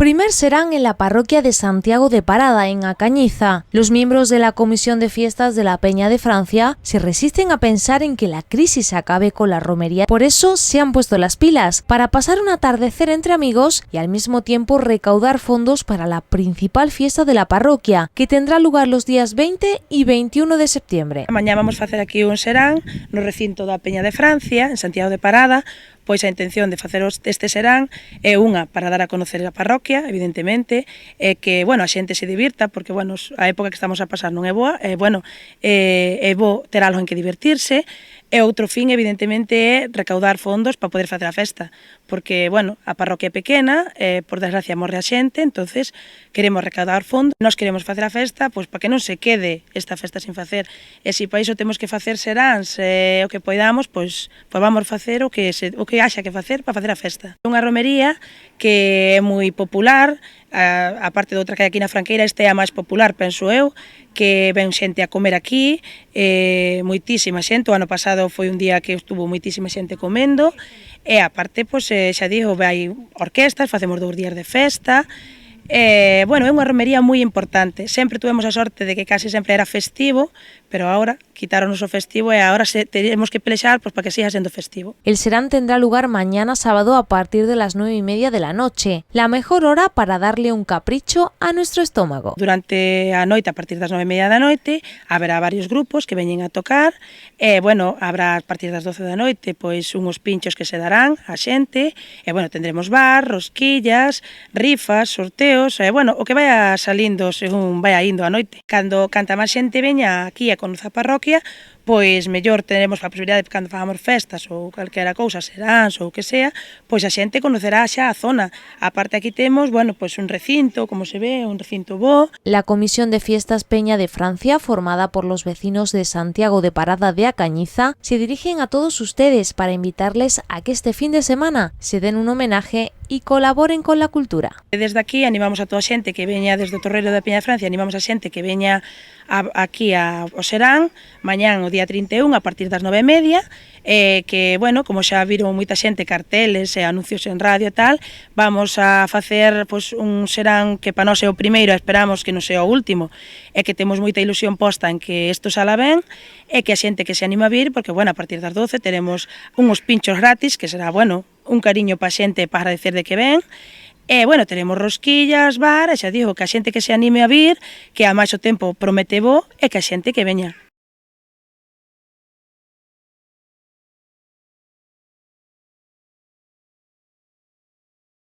primer serán en la parroquia de Santiago de Parada, en A Cañiza. Los miembros de la Comisión de Fiestas de la Peña de Francia se resisten a pensar en que la crisis acabe con la romería. Por eso se han puesto las pilas, para pasar un atardecer entre amigos y al mismo tiempo recaudar fondos para la principal fiesta de la parroquia, que tendrá lugar los días 20 y 21 de septiembre. Mañá vamos facer aquí un serán no recinto da Peña de Francia, en Santiago de Parada. Pois a intención de facer este serán é unha para dar a conocer a parroquia, evidentemente, e que, bueno, a xente se divirta, porque, bueno, a época que estamos a pasar non é boa, é bo ter algo en que divertirse, e outro fin, evidentemente, é recaudar fondos para poder facer a festa, porque, bueno, a parroquia é pequena, por desgracia morre a xente, entonces queremos recaudar fondos, nós queremos facer a festa, pois para que non se quede esta festa sin facer, e se para iso temos que facer seráns, o que poidamos, pois vamos facer o que haxa que facer para facer a festa. Unha romería que é moi popular, a parte de outra que hai aquí na Franqueira, esta é a máis popular, penso eu, que ven xente a comer aquí, moitísima xente, o ano pasado foi un día que estuvo moitísima xente comendo, e a parte, pois, xa digo, vai orquestas, facemos 2 días de festa, bueno, é unha romería moi importante. Sempre tuvemos a sorte de que casi sempre era festivo, pero agora quitaronos o festivo e agora tenemos que pelexar para que siga sendo festivo. El serán tendrá lugar mañana sábado a partir de las 9:30 de la noche, la mejor hora para darle un capricho a nuestro estómago. Durante a noite, a partir das 9:30 da noite, haberá varios grupos que veñen a tocar, bueno, habrá a partir das 12 da noite, pois unhos pinchos que se darán a xente, bueno, tendremos bar, rosquillas, rifas, sorteos, bueno, o que vaya salindo según vaya indo a noite. Cando canta máis xente veña aquí a conocer a parroquia, pois mellor teremos a posibilidade de cando fagamos festas ou calquera cousa, seráns ou que sea, pois a xente conocerá xa a zona. A parte aquí temos, bueno, pois un recinto, como se ve, un recinto bo. La Comisión de Fiestas Peña de Francia, formada por los vecinos de Santiago de Parada de A Cañiza, se dirigen a todos ustedes para invitarles a que este fin de semana se den un homenaje y colaboren con la cultura. Desde aquí animamos a toda a xente que veña desde o Torreiro da Peña de Francia, animamos a xente que veña aquí ao serán, mañán o día 31 a partir das 9:30, que, bueno, como xa viron moita xente carteles e anuncios en radio e tal, vamos a facer pois, un serán que para nós é o primeiro, esperamos que non sea o último, e que temos moita ilusión posta en que isto sala ben, e que a xente que se anima a vir, porque, bueno, a partir das 12 teremos unhos pinchos gratis, que será, bueno, un cariño para a xente para agradecer de que ven, bueno, teremos rosquillas, bar, e xa digo que a xente que se anime a vir, que a máis o tempo promete bo, e que a xente que veña.